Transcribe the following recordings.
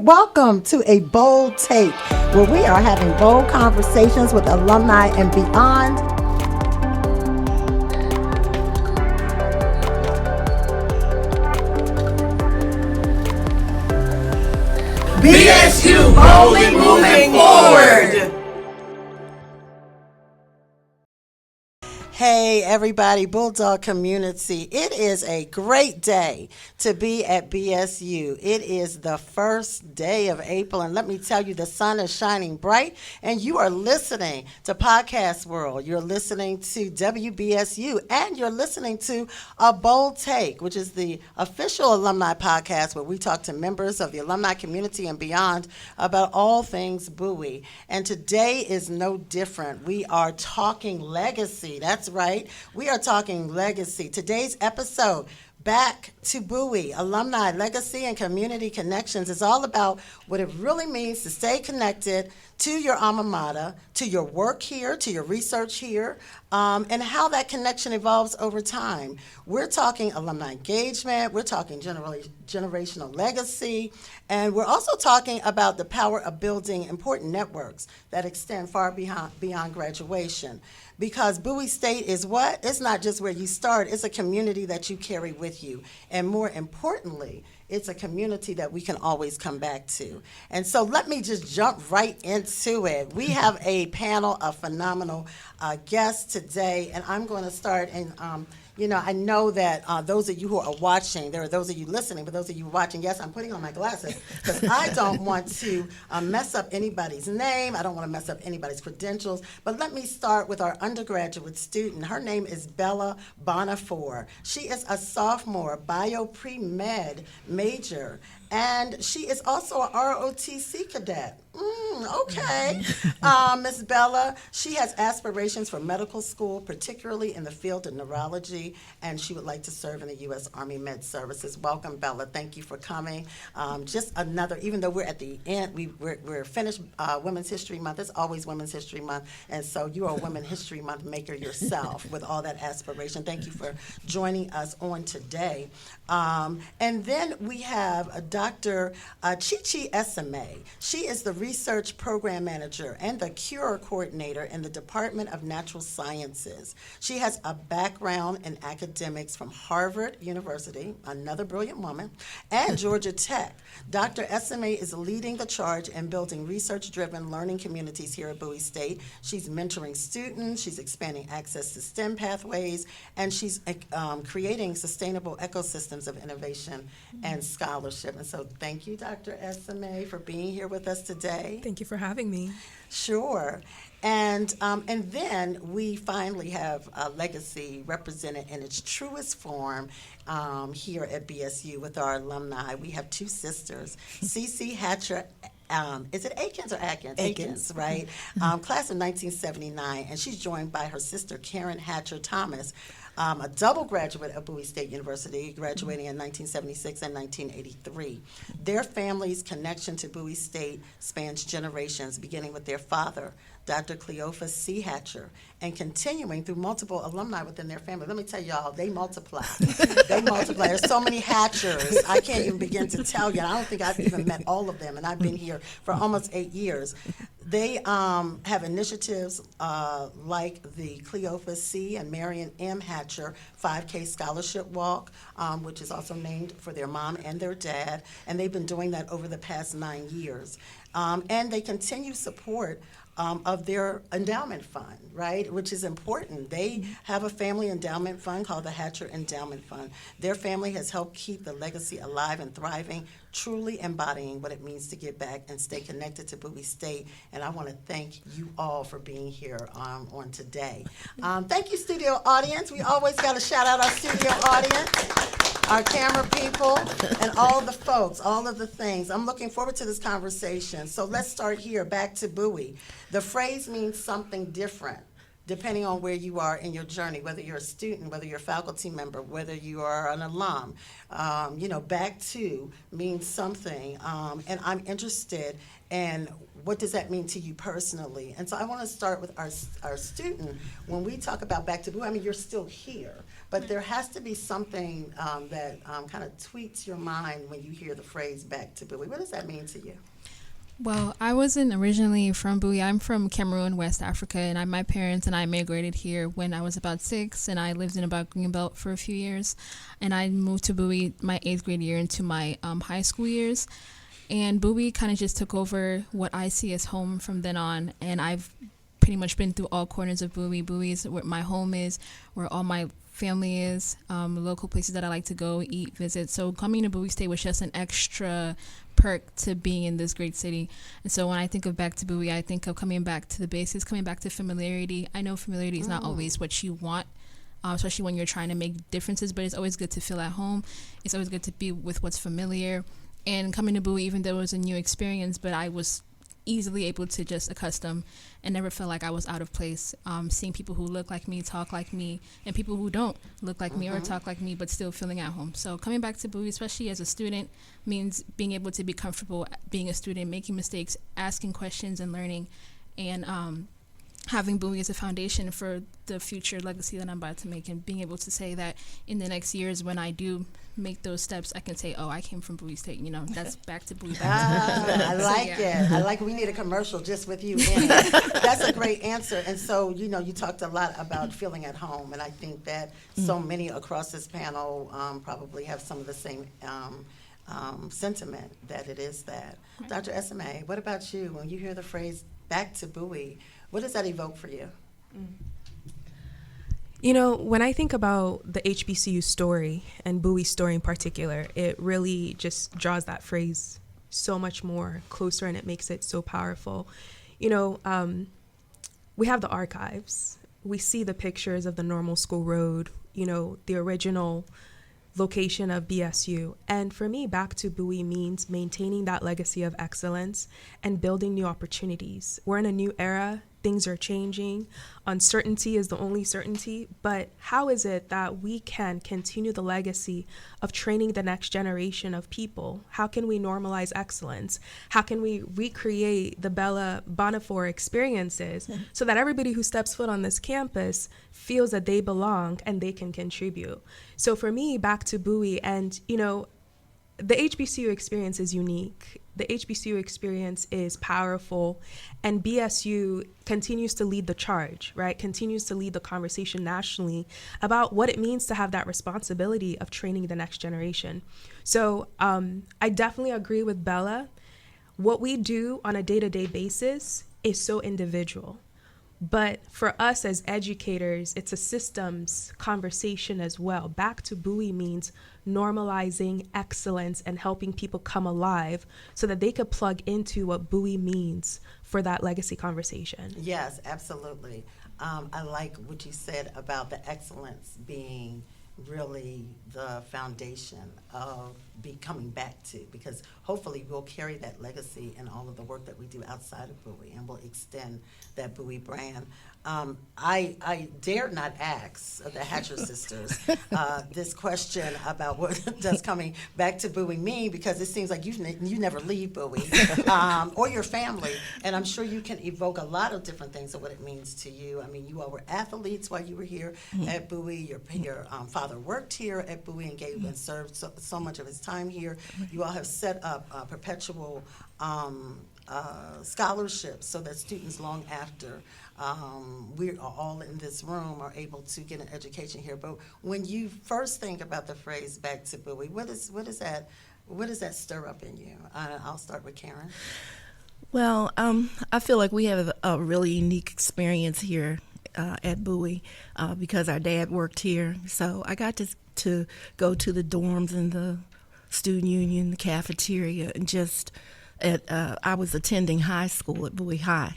Welcome to A Bold Take, where we are having bold conversations with alumni and beyond. BSU boldly moving forward. Hey everybody, Bulldog community. It is a great day to be at BSU. It is the first day of April, and let me tell you, the sun is shining bright, and you are listening to Podcast World. You're listening to WBSU, and you're listening to A Bold Take, which is the official alumni podcast where we talk to members of the alumni community and beyond about all things Bowie. And today is no different. We are talking legacy. That's right. We are talking legacy. Today's episode, Back to Bowie, Alumni, Legacy, and Community Connections, is all about what it really means to stay connected to your alma mater, to your work here, to your research here, and how that connection evolves over time. We're talking alumni engagement, we're talking generational legacy, and we're also talking about the power of building important networks that extend far beyond graduation. Because Bowie State is what? It's not just where you start, it's a community that you carry with you. And more importantly, it's a community that we can always come back to. And so let me just jump right into it. We have a panel of phenomenal guests today, and I'm going to start. And I know that those of you who are watching, there are those of you listening, but those of you watching, yes, I'm putting on my glasses because I don't want to mess up anybody's name. I don't want to mess up anybody's credentials. But let me start with our undergraduate student. Her name is Mbonifor. She is a sophomore, bio pre-med major, and she is also a ROTC cadet. Okay. Miss Bella, she has aspirations for medical school, particularly in the field of neurology, and she would like to serve in the U.S. Army Med Services. Welcome, Bella. Thank you for coming. Just another, even though we're at the end, we're finished Women's History Month. It's always Women's History Month, and so you are a Women's History Month maker yourself with all that aspiration. Thank you for joining us on today. And then we have Dr. Ceci Esimai. She is the Research Program Manager and the Cure Coordinator in the Department of Natural Sciences. She has a background in academics from Harvard University, another brilliant woman, and Georgia Tech. Dr. Esimai is leading the charge in building research-driven learning communities here at Bowie State. She's mentoring students, she's expanding access to STEM pathways, and she's creating sustainable ecosystems of innovation and scholarship. And so thank you, Dr. Esimai, for being here with us today. Thank you for having me. Sure. And then we finally have legacy represented in its truest form here at BSU with our alumni. We have two sisters, Ceci Hatcher. Is it Aikens or Aikens? Aikens, right? Class of 1979, and she's joined by her sister, Karen Hatcher-Thomas, a double graduate of Bowie State University, graduating in 1976 and 1983. Their family's connection to Bowie State spans generations, beginning with their father, Dr. Cleophas C. Hatcher, and continuing through multiple alumni within their family. Let me tell y'all, they multiply. They multiply. There's so many Hatchers, I can't even begin to tell you. I don't think I've even met all of them, and I've been here for almost 8 years. They have initiatives like the Cleophas C. and Marion M. Hatcher 5K Scholarship Walk, which is also named for their mom and their dad, and they've been doing that over the past 9 years. And they continue support of their endowment fund, right, which is important. They have a family endowment fund called the Hatcher Endowment Fund. Their family has helped keep the legacy alive and thriving, truly embodying what it means to give back and stay connected to Bowie State. And I want to thank you all for being here on today. Thank you, studio audience. We always got to shout out our studio audience, our camera people, and all the folks, all of the things. I'm looking forward to this conversation. So let's start here, back to Bowie. The phrase means something different depending on where you are in your journey, whether you're a student, whether you're a faculty member, whether you are an alum. Back to means something. And I'm interested in what does that mean to you personally? And so I want to start with our student. When we talk about back to Bowie, I mean, you're still here. but there has to be something that kind of tweaks your mind when you hear the phrase back to Bowie. What does that mean to you? Well, I wasn't originally from Bowie. I'm from Cameroon, West Africa, and my parents and I migrated here when I was about 6, and I lived in about Greenbelt for a few years. And I moved to Bowie my 8th grade year into my high school years. And Bowie kind of just took over what I see as home from then on, and I've pretty much been through all corners of Bowie. Bowie is where my home is, where all my family is, local places that I like to go, eat, visit. So coming to Bowie State was just an extra perk to being in this great city. And so when I think of back to Bowie, I think of coming back to the basics, coming back to familiarity. I know familiarity is not always what you want, especially when you're trying to make differences, but it's always good to feel at home. It's always good to be with what's familiar. And coming to Bowie, even though it was a new experience, but I was easily able to just accustom and never felt like I was out of place. Seeing people who look like me, talk like me, and people who don't look like me or talk like me, but still feeling at home. So coming back to Bowie, especially as a student, means being able to be comfortable being a student, making mistakes, asking questions and learning, and having Bowie as a foundation for the future legacy that I'm about to make, and being able to say that in the next years when I do make those steps, I can say, oh, I came from Bowie State, that's back to Bowie. I like it. I like, we need a commercial just with you in it. That's a great answer. And so, you talked a lot about feeling at home, and I think that so many across this panel probably have some of the same sentiment that it is that. Right. Dr. Esimai, what about you? When you hear the phrase back to Bowie, what does that evoke for you? When I think about the HBCU story and Bowie's story in particular, it really just draws that phrase so much more closer, and it makes it so powerful. We have the archives. We see the pictures of the Normal School Road, the original location of BSU. And for me, back to Bowie means maintaining that legacy of excellence and building new opportunities. We're in a new era. Things are changing. Uncertainty is the only certainty. But how is it that we can continue the legacy of training the next generation of people? How can we normalize excellence? How can we recreate the Mbonifor experiences so that everybody who steps foot on this campus feels that they belong and they can contribute? So for me, back to Bowie, and the HBCU experience is unique. The HBCU experience is powerful, and BSU continues to lead the charge, right? Continues to lead the conversation nationally about what it means to have that responsibility of training the next generation. So I definitely agree with Bella. What we do on a day-to-day basis is so individual. But for us as educators, it's a systems conversation as well. Back to Bowie means normalizing excellence and helping people come alive so that they could plug into what Bowie means for that legacy conversation. Yes, absolutely. I like what you said about the excellence being really the foundation of coming back to, because hopefully we'll carry that legacy in all of the work that we do outside of Bowie, and we'll extend that Bowie brand. I dared not ask the Hatcher sisters this question about what does coming back to Bowie mean, because it seems like you never leave Bowie or your family, and I'm sure you can evoke a lot of different things of what it means to you. I mean, you all were athletes while you were here at Bowie. Your father worked here at Bowie and gave and served so much of his time here. You all have set up perpetual scholarships so that students long after we are all in this room are able to get an education here. But when you first think about the phrase back to Bowie, what does that stir up in you? I'll start with Karen. Well, I feel like we have a really unique experience here at Bowie because our dad worked here. So I got to go to the dorms and the student union, the cafeteria, and just I was attending high school at Bowie High.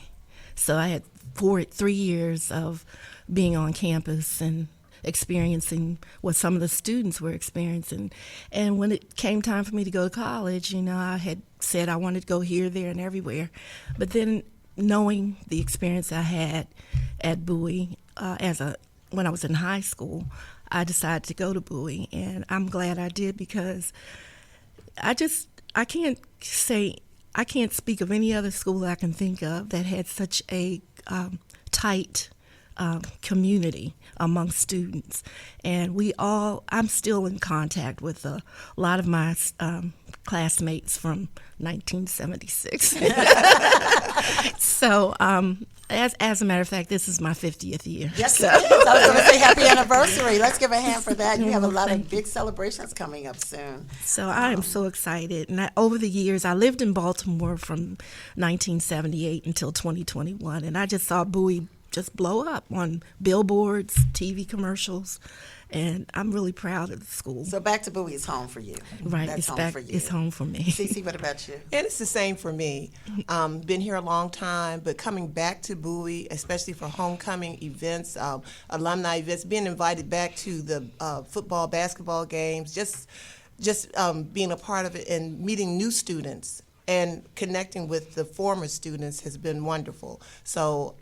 So I had 3 years of being on campus and experiencing what some of the students were experiencing. And when it came time for me to go to college, I had said I wanted to go here, there, and everywhere. But then knowing the experience I had at Bowie when I was in high school, I decided to go to Bowie, and I'm glad I did, because I can't speak of any other school I can think of that had such a tight community among students. And I'm still in contact with a lot of my classmates from 1976. So, as a matter of fact, this is my 50th year. Yes, so. it is. I was going to say happy anniversary. Let's give a hand for that. You have a lot of big celebrations coming up soon. So I am so excited. And over the years, I lived in Baltimore from 1978 until 2021, and I just saw Bowie just blow up on billboards, TV commercials, and I'm really proud of the school. So back to Bowie is home for you. Right, That's home for you. It's home for me. Ceci, what about you? And it's the same for me. Been here a long time, but coming back to Bowie, especially for homecoming events, alumni events, being invited back to the football, basketball games, just being a part of it and meeting new students and connecting with the former students has been wonderful. So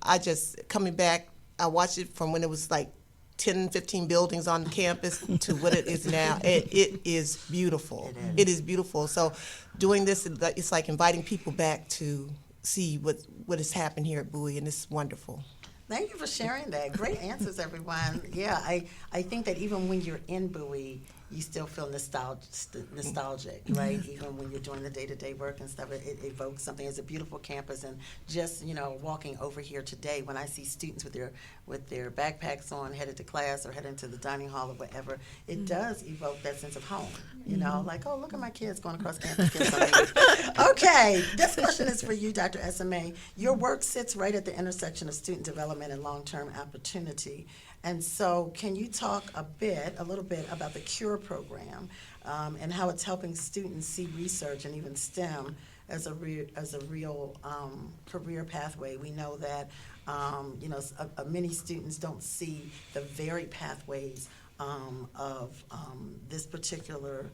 coming back, I watched it from when it was like 10, 15 buildings on the campus to what it is now. It is beautiful. It is beautiful. So doing this, it's like inviting people back to see what has happened here at Bowie, and it's wonderful. Thank you for sharing that. Great answers, everyone. Yeah, I think that even when you're in Bowie, you still feel nostalgic, right? Even when you're doing the day-to-day work and stuff, it evokes something. It's a beautiful campus, and just walking over here today, when I see students with their backpacks on, headed to class or headed to the dining hall or whatever, it does evoke that sense of home. Like, oh, look at my kids going across campus. Okay, this question is for you, Dr. Esimai. Your work sits right at the intersection of student development and long-term opportunity. And so can you talk a little bit about the CURE program and how it's helping students see research and even STEM as a real career pathway? We know that many students don't see the varied pathways of this particular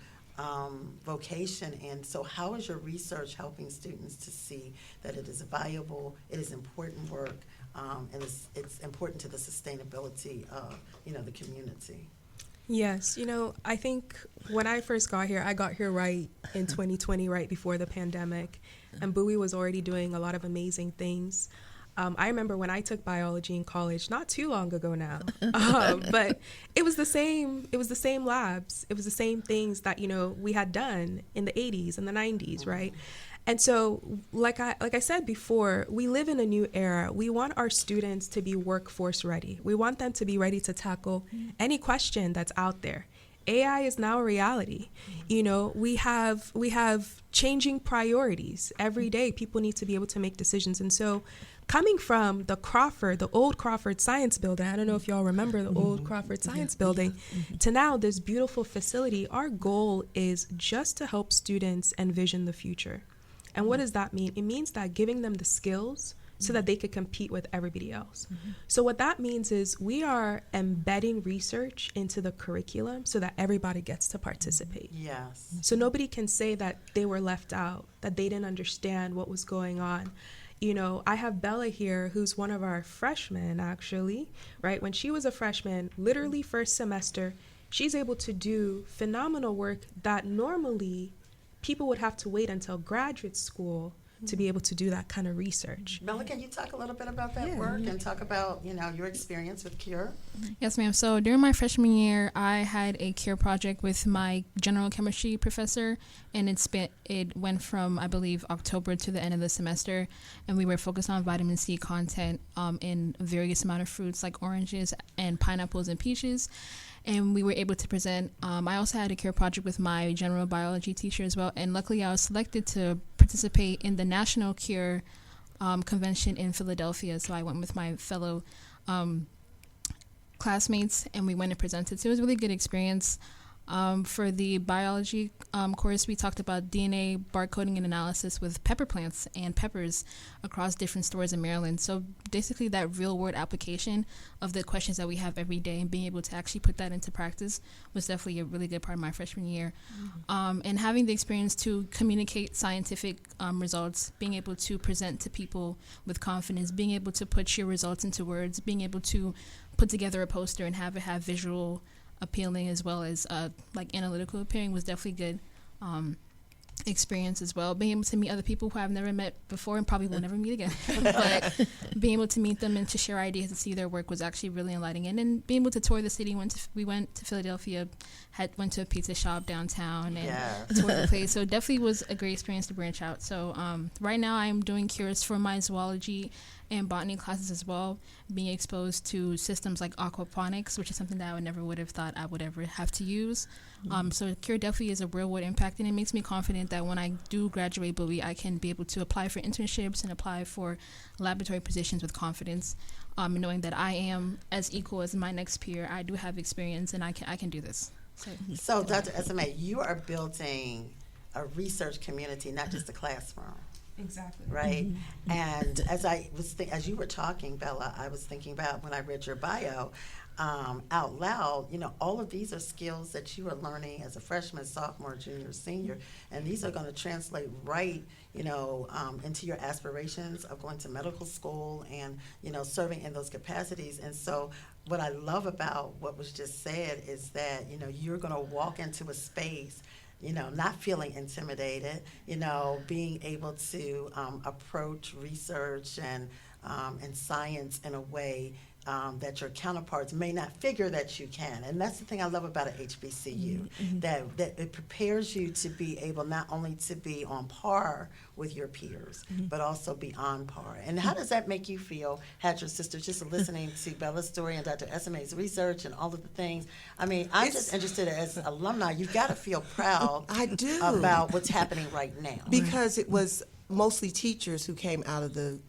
vocation. And so how is your research helping students to see that it is valuable, it is important work, and it's important to the sustainability of, the community? Yes, I think when I first got here, I got here right in 2020, right before the pandemic, and Bowie was already doing a lot of amazing things. I remember when I took biology in college, not too long ago now, but it was the same labs, it was the same things that, we had done in the 80s and the 90s, right? And so, like I said before, we live in a new era. We want our students to be workforce ready. We want them to be ready to tackle any question that's out there. AI is now a reality. We have changing priorities every day. People need to be able to make decisions. And so, coming from the old Crawford Science Building, I don't know if y'all remember the old Crawford Science Building, to now this beautiful facility, our goal is just to help students envision the future. And what does that mean? It means that giving them the skills so that they could compete with everybody else. So what that means is we are embedding research into the curriculum so that everybody gets to participate. Yes. So nobody can say that they were left out, that they didn't understand what was going on. I have Bella here, who's one of our freshmen, actually, right? When she was a freshman, literally first semester, she's able to do phenomenal work that normally people would have to wait until graduate school to be able to do that kind of research. Bella, can you talk a little bit about that work and talk about, your experience with CURE? Yes, ma'am. So during my freshman year, I had a CURE project with my general chemistry professor, and it went from, I believe, October to the end of the semester, and we were focused on vitamin C content in various amount of fruits like oranges and pineapples and peaches. And we were able to present. I also had a CURE project with my general biology teacher as well. And luckily, I was selected to participate in the National CURE Convention in Philadelphia. So I went with my fellow classmates, and we went and presented. So it was a really good experience. For the biology course, we talked about DNA barcoding and analysis with pepper plants and peppers across different stores in Maryland. So basically that real world application of the questions that we have every day and being able to actually put that into practice was definitely a really good part of my freshman year. And having the experience to communicate scientific results, being able to present to people with confidence, being able to put your results into words, being able to put together a poster and have it have visual appealing as well as like analytical appearing was definitely good. experience as well, being able to meet other people who I've never met before and probably will never meet again. But being able to meet them and to share ideas and see their work was actually really enlightening. And then being able to tour the city, we went to Philadelphia, went to a pizza shop downtown and toured the place. So it definitely was a great experience to branch out. So right now I'm doing cures for my zoology and botany classes as well, being exposed to systems like aquaponics, which is something that I never would have thought I would ever have to use. So cure definitely is a real world impact, and it makes me confident that when I do graduate Bowie, I can be able to apply for internships and apply for laboratory positions with confidence, knowing that I am as equal as my next peer. I do have experience, and I can do this. So Dr. Esimai, you are building a research community, not just a classroom. Exactly. Right. And as you were talking, Bella, I was thinking about when I read your bio out loud, all of these are skills that you are learning as a freshman, sophomore, junior, senior, and these are going to translate right, into your aspirations of going to medical school and, serving in those capacities. And so what I love about what was just said is that, you're going to walk into a space not feeling intimidated, being able to approach research and science in a way that your counterparts may not figure that you can. And that's the thing I love about an HBCU, that it prepares you to be able not only to be on par with your peers, but also be on par. And how does that make you feel, Hatcher sister, just listening to Bella's story and Dr. Esimai's research and all of the things? I mean, I'm just interested as alumni, you've got to feel proud I do. about what's happening right now. Because it was mostly teachers who came out of the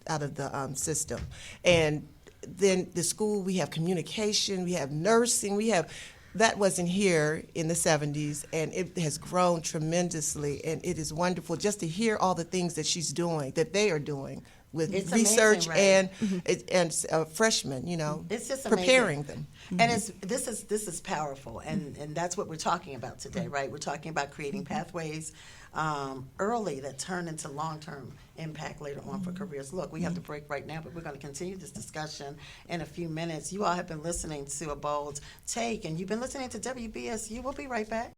system. And then the school, we have communication, we have nursing, that wasn't here in the 70s, and it has grown tremendously, and it is wonderful just to hear all the things that she's doing, that they are doing with It's research amazing, right? and freshmen, It's just preparing amazing. them. And this is powerful, and that's what we're talking about today, right? We're talking about creating pathways early that turn into long-term impact later on for careers. Look, we have to break right now, but we're going to continue this discussion in a few minutes. You all have been listening to A Bold Take, and you've been listening to WBSU. We'll be right back.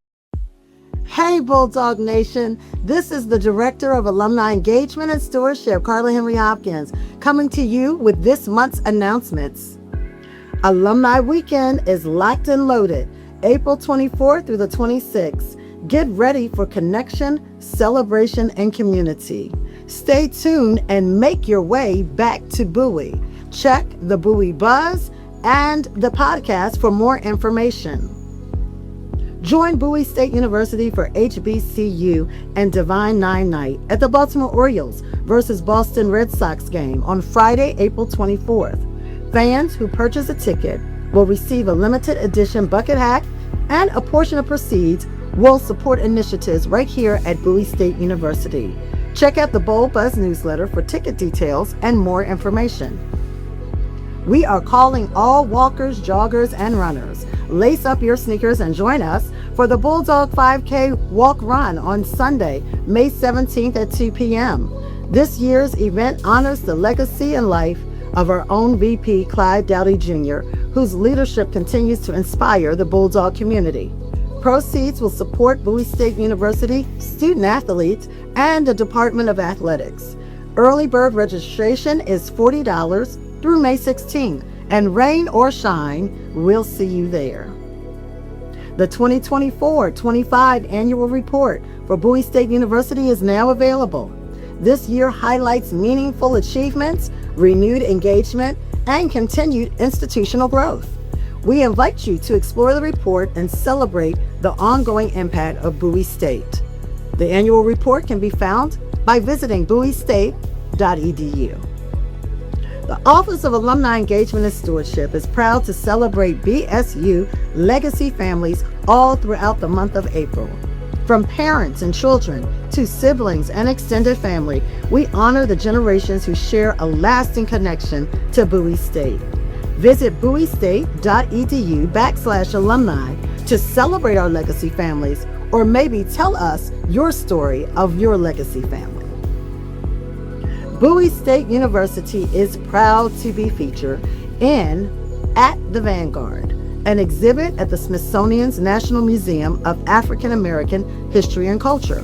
Hey, Bulldog Nation. This is the Director of Alumni Engagement and Stewardship, Carla Henry Hopkins, coming to you with this month's announcements. Alumni Weekend is locked and loaded, April 24th through the 26th. Get ready for connection, celebration, and community. Stay tuned and make your way back to Bowie. Check the Bowie Buzz and the podcast for more information. Join Bowie State University for HBCU and Divine Nine Night at the Baltimore Orioles versus Boston Red Sox game on Friday, April 24th. Fans who purchase a ticket will receive a limited edition bucket hat, and a portion of proceeds will support initiatives right here at Bowie State University. Check out the Bold Buzz newsletter for ticket details and more information. We are calling all walkers, joggers, and runners. Lace up your sneakers and join us for the Bulldog 5K Walk Run on Sunday, May 17th at 2 p.m. This year's event honors the legacy and life of our own VP, Clyde Dowdy Jr., whose leadership continues to inspire the Bulldog community. Proceeds will support Bowie State University, student athletes, and the Department of Athletics. Early bird registration is $40 through May 16th, and rain or shine, we'll see you there. The 2024-25 annual report for Bowie State University is now available. This year highlights meaningful achievements, renewed engagement, and continued institutional growth. We invite you to explore the report and celebrate the ongoing impact of Bowie State. The annual report can be found by visiting bowiestate.edu. The Office of Alumni Engagement and Stewardship is proud to celebrate BSU legacy families all throughout the month of April. From parents and children to siblings and extended family, we honor the generations who share a lasting connection to Bowie State. Visit bowiestate.edu/alumni to celebrate our legacy families, or maybe tell us your story of your legacy family. Bowie State University is proud to be featured in At the Vanguard, an exhibit at the Smithsonian's National Museum of African American History and Culture.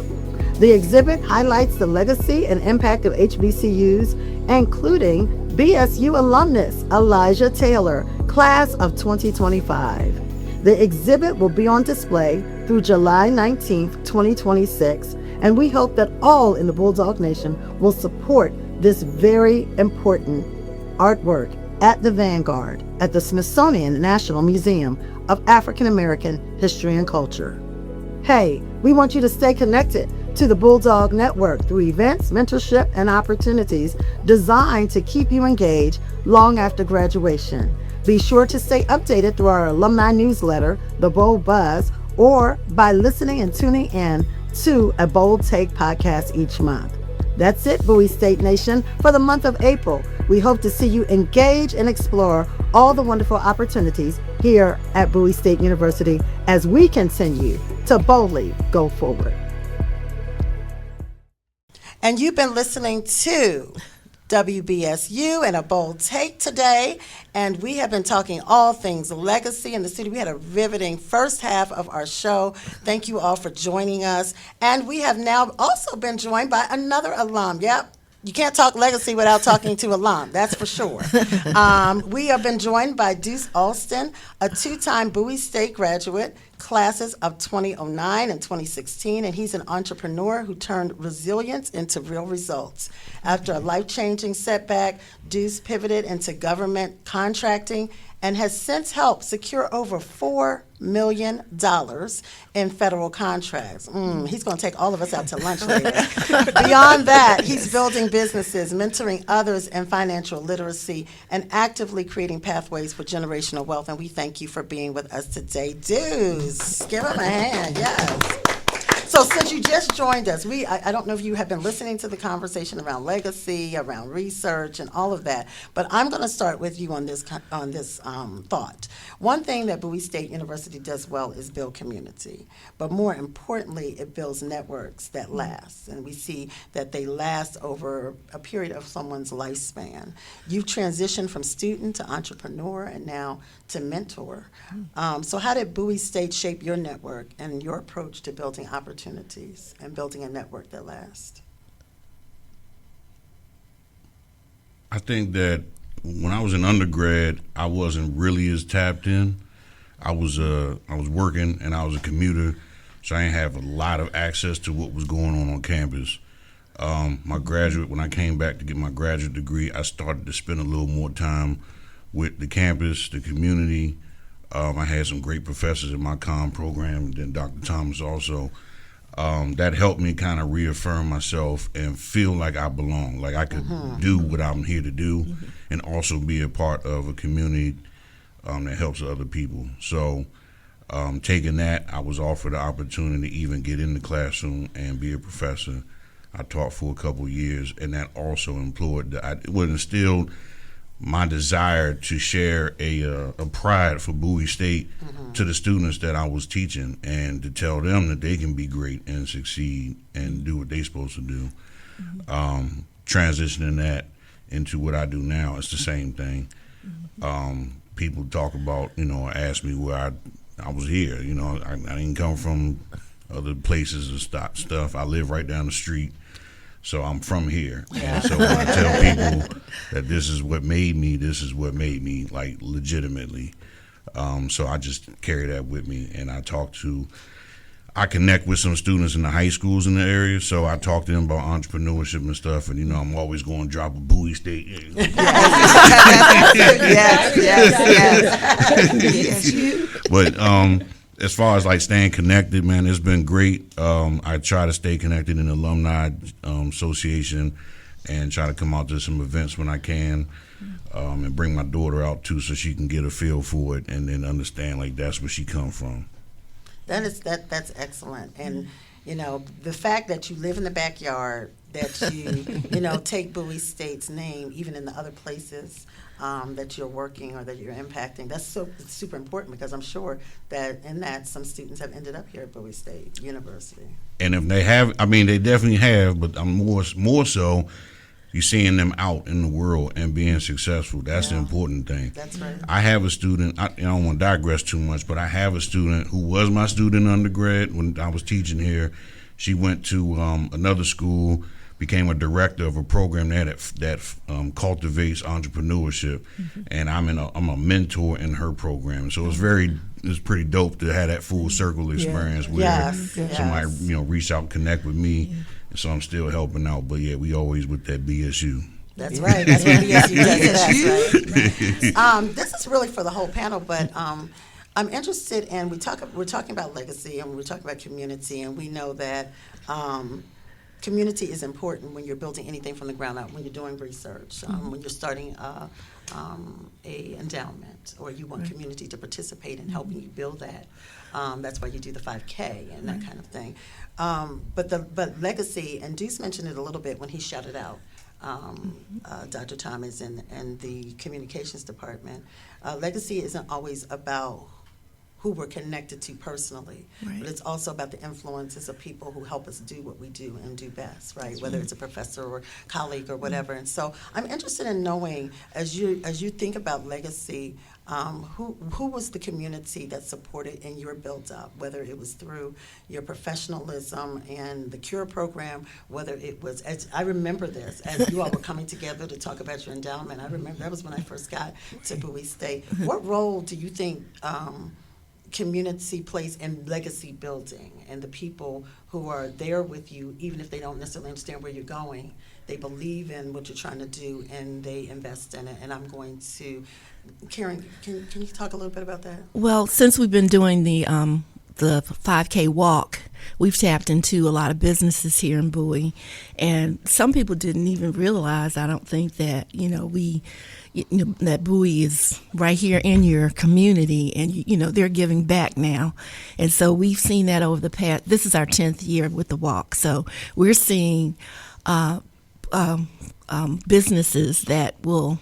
The exhibit highlights the legacy and impact of HBCUs, including BSU alumnus Elijah Taylor, class of 2025. The exhibit will be on display through July 19th, 2026, and we hope that all in the Bulldog Nation will support this very important artwork at the Vanguard at the Smithsonian National Museum of African American History and Culture. Hey, we want you to stay connected to the Bulldog Network through events, mentorship, and opportunities designed to keep you engaged long after graduation. Be sure to stay updated through our alumni newsletter, The Bold Buzz, or by listening and tuning in to a Bold Take podcast each month. That's it, Bowie State Nation, for the month of April. We hope to see you engage and explore all the wonderful opportunities here at Bowie State University as we continue to boldly go forward. And you've been listening to WBSU and A Bold Take today, and we have been talking all things legacy in the city. We had a riveting first half of our show. Thank you all for joining us, and we have now also been joined by another alum. Yep. You can't talk legacy without talking to alum, that's for sure. We have been joined by Deuce Alston, a two-time Bowie State graduate, classes of 2009 and 2016, and he's an entrepreneur who turned resilience into real results. After a life-changing setback, Deuce pivoted into government contracting and has since helped secure over $4 million in federal contracts. He's going to take all of us out to lunch later. Beyond that, he's building businesses, mentoring others in financial literacy, and actively creating pathways for generational wealth. And we thank you for being with us today, Deuce. Give him a hand, yes. So since you just joined us, I don't know if you have been listening to the conversation around legacy, around research, and all of that, but I'm going to start with you on this thought. One thing that Bowie State University does well is build community, but more importantly, it builds networks that last, and we see that they last over a period of someone's lifespan. You've transitioned from student to entrepreneur and now to mentor. So how did Bowie State shape your network and your approach to building opportunities and building a network that lasts? I think that when I was in undergrad, I wasn't really as tapped in. I was working and I was a commuter, so I didn't have a lot of access to what was going on campus. When I came back to get my graduate degree, I started to spend a little more time with the campus, the community. I had some great professors in my comm program, and then Dr. Thomas also. That helped me kind of reaffirm myself and feel like I belong, like I could do what I'm here to do, and also be a part of a community that helps other people. So taking that, I was offered the opportunity to even get in the classroom and be a professor. I taught for a couple years, and that also instilled my desire to share a pride for Bowie State to the students that I was teaching, and to tell them that they can be great and succeed and do what they're supposed to do. Transitioning that into what I do now, it's the same thing. People talk about, ask me where I was here. I didn't come from other places and stuff. I live right down the street. So I'm from here. And so when I tell people that this is what made me, like, legitimately. So I just carry that with me, and I connect with some students in the high schools in the area, so I talk to them about entrepreneurship and stuff, and I'm always going to drop a Bowie State. Yes. But as far as like staying connected, man, it's been great. I try to stay connected in the Alumni Association and try to come out to some events when I can, and bring my daughter out too, so she can get a feel for it and then understand like that's where she come from. That's excellent. And the fact that you live in the backyard, that you take Bowie State's name even in the other places that you're working or that you're impacting, that's so super important, because I'm sure that in that some students have ended up here at Bowie State University. And if they have, they definitely have, but I'm more so you're seeing them out in the world and being successful. That's the important thing. That's right. I have a student, I don't want to digress too much, but I have a student who was my student in undergrad when I was teaching here. She went to another school, became a director of a program that cultivates entrepreneurship, and I'm a mentor in her program. So it's pretty dope to have that full circle experience where somebody reach out and connect with me, and so I'm still helping out. But yeah, we always with that BSU. That's right. That's what BSU does. Right. This is really for the whole panel, but I'm interested in we're talking about legacy and we're talking about community, and we know that community is important when you're building anything from the ground up, when you're doing research, when you're starting a endowment, or you want community to participate in helping you build that. That's why you do the 5K and that kind of thing. But legacy, and Deuce mentioned it a little bit when he shouted out Dr. Thomas and the communications department. Legacy isn't always about who we're connected to personally, but it's also about the influences of people who help us do what we do and do best, right? Whether it's a professor or colleague or whatever. And so I'm interested in knowing, as you think about legacy, who was the community that supported in your build-up, whether it was through your professionalism and the CURE program, whether it was, as I remember this, as you all were coming together to talk about your endowment. I remember that was when I first got to Bowie State. What role do you think community plays in legacy building, and the people who are there with you, even if they don't necessarily understand where you're going, they believe in what you're trying to do and they invest in it? And I'm going to, Karen, can you talk a little bit about that? Well, since we've been doing the 5K walk, we've tapped into a lot of businesses here in Bowie, and some people didn't even realize, I don't think, that that Bowie is right here in your community, and they're giving back now. And so we've seen that over the past, this is our 10th year with the walk, so we're seeing businesses that will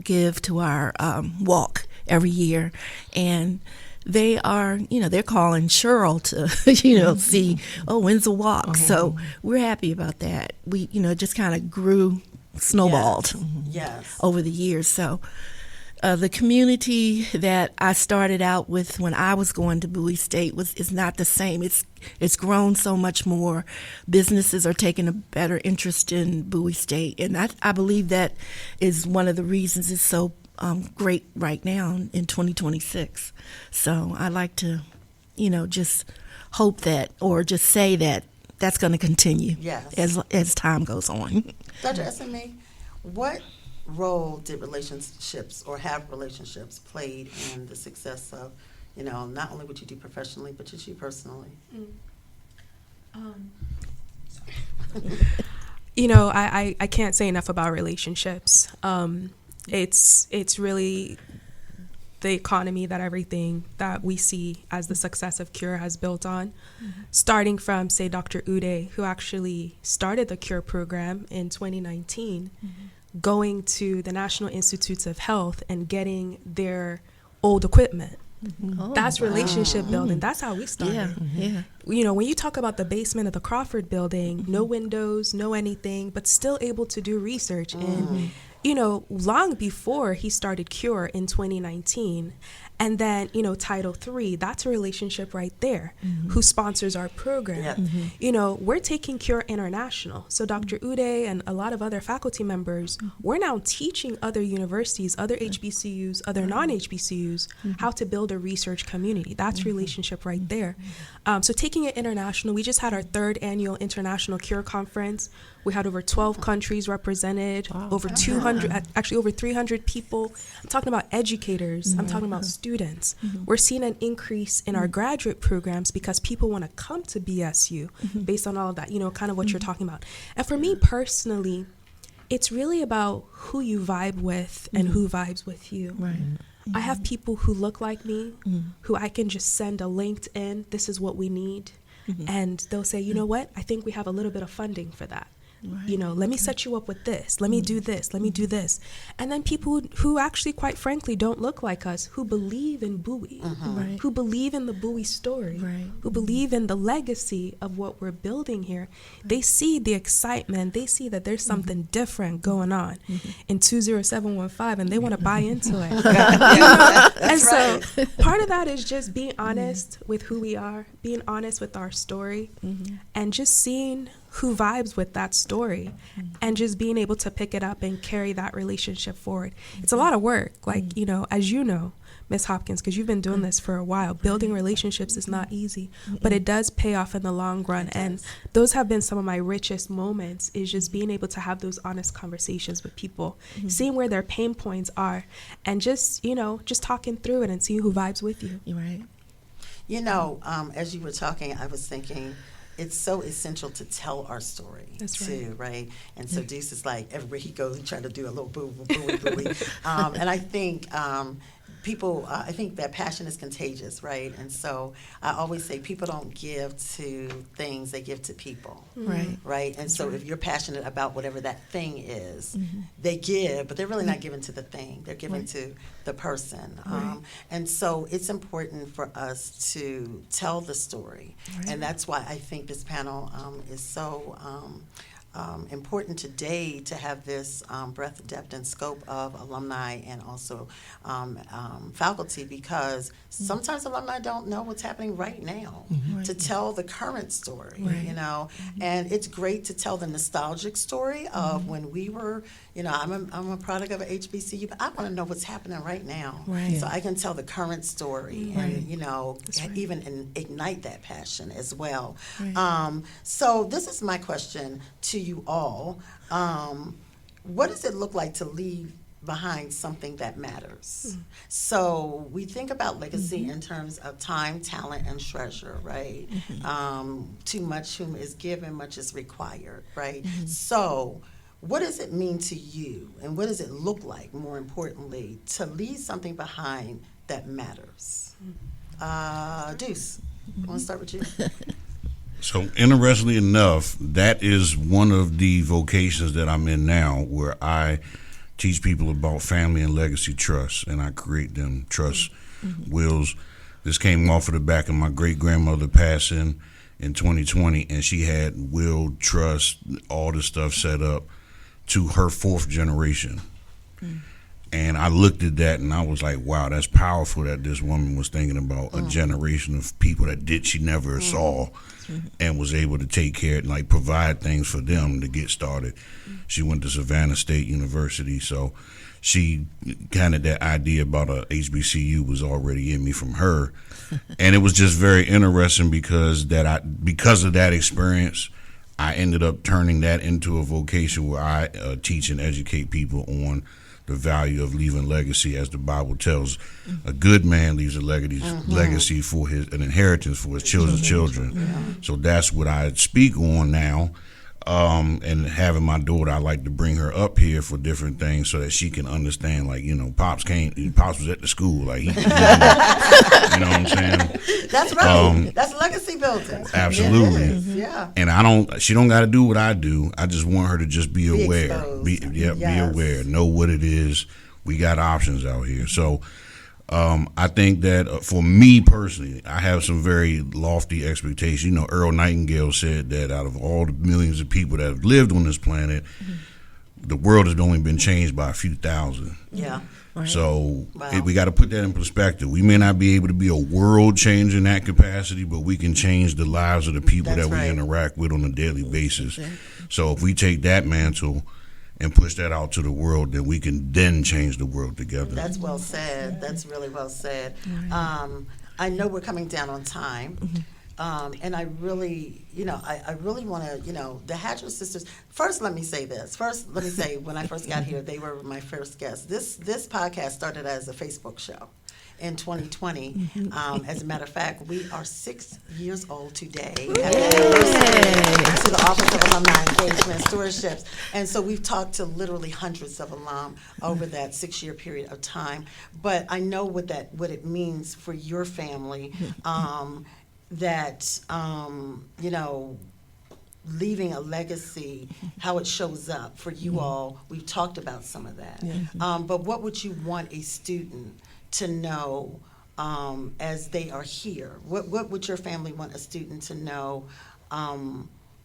give to our walk every year, and they are, they're calling Cheryl to, see, when's the walk? So we're happy about that. We, it just kind of snowballed over the years. So the community that I started out with when I was going to Bowie State is not the same. It's grown so much more. Businesses are taking a better interest in Bowie State, and I believe that is one of the reasons it's so great right now in 2026. So I like to, just hope that, or just say that that's going to continue as time goes on. Dr. Esimai, what role did relationships, or have relationships, played in the success of, not only what you do professionally, but just you personally? I can't say enough about relationships. It's really the economy that everything that we see as the success of CURE has built on. Starting from, say, Dr. Uday, who actually started the CURE program in 2019, going to the National Institutes of Health and getting their old equipment. That's relationship building. That's how we started. When you talk about the basement of the Crawford building, no windows, no anything, but still able to do research. And, long before he started CURE in 2019, and then, Title III, that's a relationship right there. Who sponsors our program? We're taking CURE international. So Dr. Uday and a lot of other faculty members, we're now teaching other universities, other HBCUs, other non-HBCUs, how to build a research community. That's relationship right there. So taking it international, we just had our 3rd annual International CURE Conference. We had over 12 countries represented, over 300 people. I'm talking about educators. I'm talking about students. We're seeing an increase in our graduate programs because people want to come to BSU based on all of that, kind of what you're talking about. And for me personally, it's really about who you vibe with and who vibes with you. Right. I have people who look like me, who I can just send a LinkedIn, this is what we need. And they'll say, you know what, I think we have a little bit of funding for that. You know, let me set you up with this. Let me do this. Let me do this. And then people who actually, quite frankly, don't look like us, who believe in Bowie, Right. who believe in the Bowie story, Right. who believe in the legacy of what we're building here. They see the excitement. They see that there's something different going on in 20715, and they want to buy into it. And so part of that is just being honest with who we are, being honest with our story, and just seeing who vibes with that story, and just being able to pick it up and carry that relationship forward. It's a lot of work, like, you know, as you know, Miss Hopkins, because you've been doing this for a while. Building relationships is not easy, but it does pay off in the long run. And those have been some of my richest moments, is just being able to have those honest conversations with people, seeing where their pain points are, and just, you know, just talking through it and seeing who vibes with you. You're right. You know, as you were talking, I was thinking, it's so essential to tell our story. That's too, right? And so Deuce is like, everywhere he goes, he's trying to do a little boo. And I think people, I think that passion is contagious, right? And so I always say people don't give to things, they give to people. Right. Right? And so if you're passionate about whatever that thing is, they give, but they're really not giving to the thing. They're giving to the person. And so it's important for us to tell the story. And that's why I think this panel is so important today, to have this breadth, depth, and scope of alumni and also faculty, because sometimes alumni don't know what's happening right now, to tell the current story, you know. And it's great to tell the nostalgic story of when we were, you know, I'm a product of an HBCU, but I want to know what's happening right now. So I can tell the current story and, you know, even ignite that passion as well. So this is my question to you all. What does it look like to leave behind something that matters? So we think about legacy in terms of time, talent, and treasure, right? Too much whom is given, much is required, right? So what does it mean to you, and what does it look like, more importantly, to leave something behind that matters? Deuce, I want to start with you. So interestingly enough, that is one of the vocations that I'm in now, where I teach people about family and legacy trust, and I create them trust wills. This came off of the back of my great-grandmother passing in 2020, and she had will, trust, all the stuff set up to her fourth generation. And I looked at that and I was like, wow, that's powerful that this woman was thinking about a generation of people that she never saw, and was able to take care and like provide things for them to get started. She went to Savannah State University, so she kind of, that idea about a HBCU was already in me from her. And it was just very interesting because of that experience, I ended up turning that into a vocation where I teach and educate people on the value of leaving legacy. As the Bible tells, a good man leaves a legacy for an inheritance for his children's children. So that's what I speak on now. And having my daughter, I like to bring her up here for different things so that she can understand, like, you know, Pops was at the school, like, you know what I'm saying? That's right. That's legacy building. Absolutely. Yeah. And she don't got to do what I do. I just want her to just be aware. Be aware. Know what it is. We got options out here. So I think that for me personally, I have some very lofty expectations. You know, Earl Nightingale said that out of all the millions of people that have lived on this planet, the world has only been changed by a few thousand. Yeah. Right. So we got to put that in perspective. We may not be able to be a world changer in that capacity, but we can change the lives of the people that we interact with on a daily basis. So if we take that mantle and push that out to the world, then we can then change the world together. That's well said. That's really well said. I know we're coming down on time. And I really, I really want to, the Hatcher sisters. First, let me say this. When I first got here, they were my first guests. This podcast started as a Facebook show in 2020. As a matter of fact, we are 6 years old today. Happy anniversary to the Office of Alumni Engagement Stewardships. And so we've talked to literally hundreds of alum over that 6-year period of time. But I know what it means for your family. That leaving a legacy, how it shows up for you all. We've talked about some of that. But what would you want a student to know as they are here? What would your family want a student to know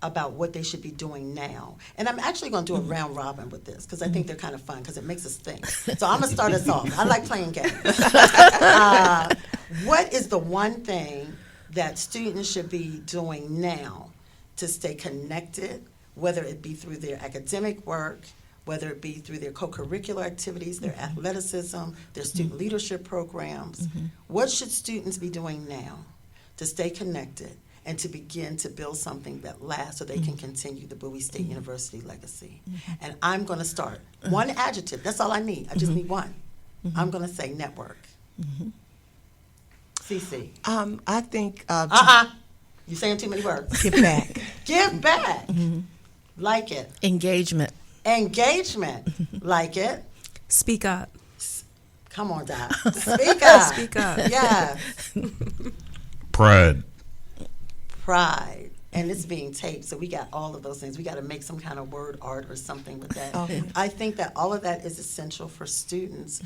about what they should be doing now? And I'm actually going to do a round robin with this because I think they're kind of fun because it makes us think. So I'm going to start us off. I like playing games. What is the one thing that students should be doing now to stay connected, whether it be through their academic work, whether it be through their co-curricular activities, their athleticism, their student leadership programs? What should students be doing now to stay connected and to begin to build something that lasts so they can continue the Bowie State University legacy? And I'm going to start. One adjective, that's all I need. I just need one. I'm going to say network. Ceci. I think You're saying too many words. give back. Give back. Like it. Engagement. Engagement. Like it. Speak up. Come on, Doc. Speak up. Speak up. Yeah. Pride. Pride. And it's being taped, so we got all of those things. We got to make some kind of word art or something with that. I think that all of that is essential for students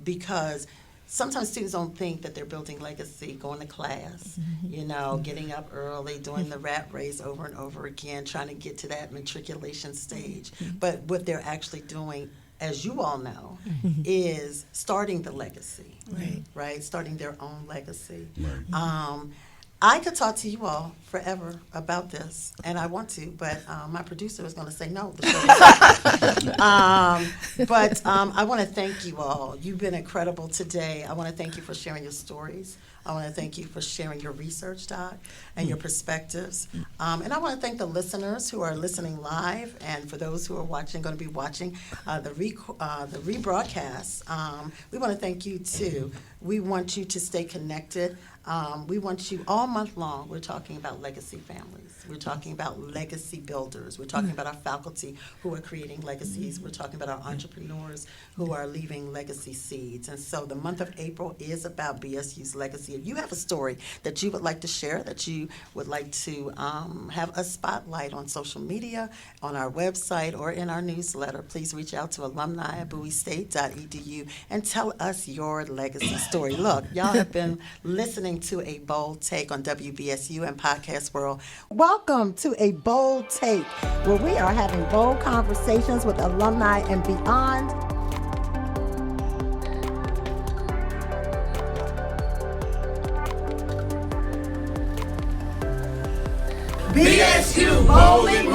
because sometimes students don't think that they're building legacy, going to class, getting up early, doing the rat race over and over again, trying to get to that matriculation stage. But what they're actually doing, as you all know, is starting the legacy, right? Starting their own legacy. Right. I could talk to you all forever about this, and I want to, but my producer is going to say no. But I want to thank you all. You've been incredible today. I want to thank you for sharing your stories. I want to thank you for sharing your research, Doc, and your perspectives. And I want to thank the listeners who are listening live, and for those who are watching, going to be watching the rebroadcast. We want to thank you, too. We want you to stay connected. We want you all month long. We're talking about legacy families. We're talking about legacy builders. We're talking about our faculty who are creating legacies. We're talking about our entrepreneurs who are leaving legacy seeds. And so the month of April is about BSU's legacy. If you have a story that you would like to share, that you would like to have a spotlight on social media, on our website, or in our newsletter, please reach out to alumni at bowiestate.edu and tell us your legacy story. Look, y'all have been listening to A Bold Take on WBSU and Podcast World. Welcome to A Bold Take, where we are having bold conversations with alumni and beyond. BSU Bowling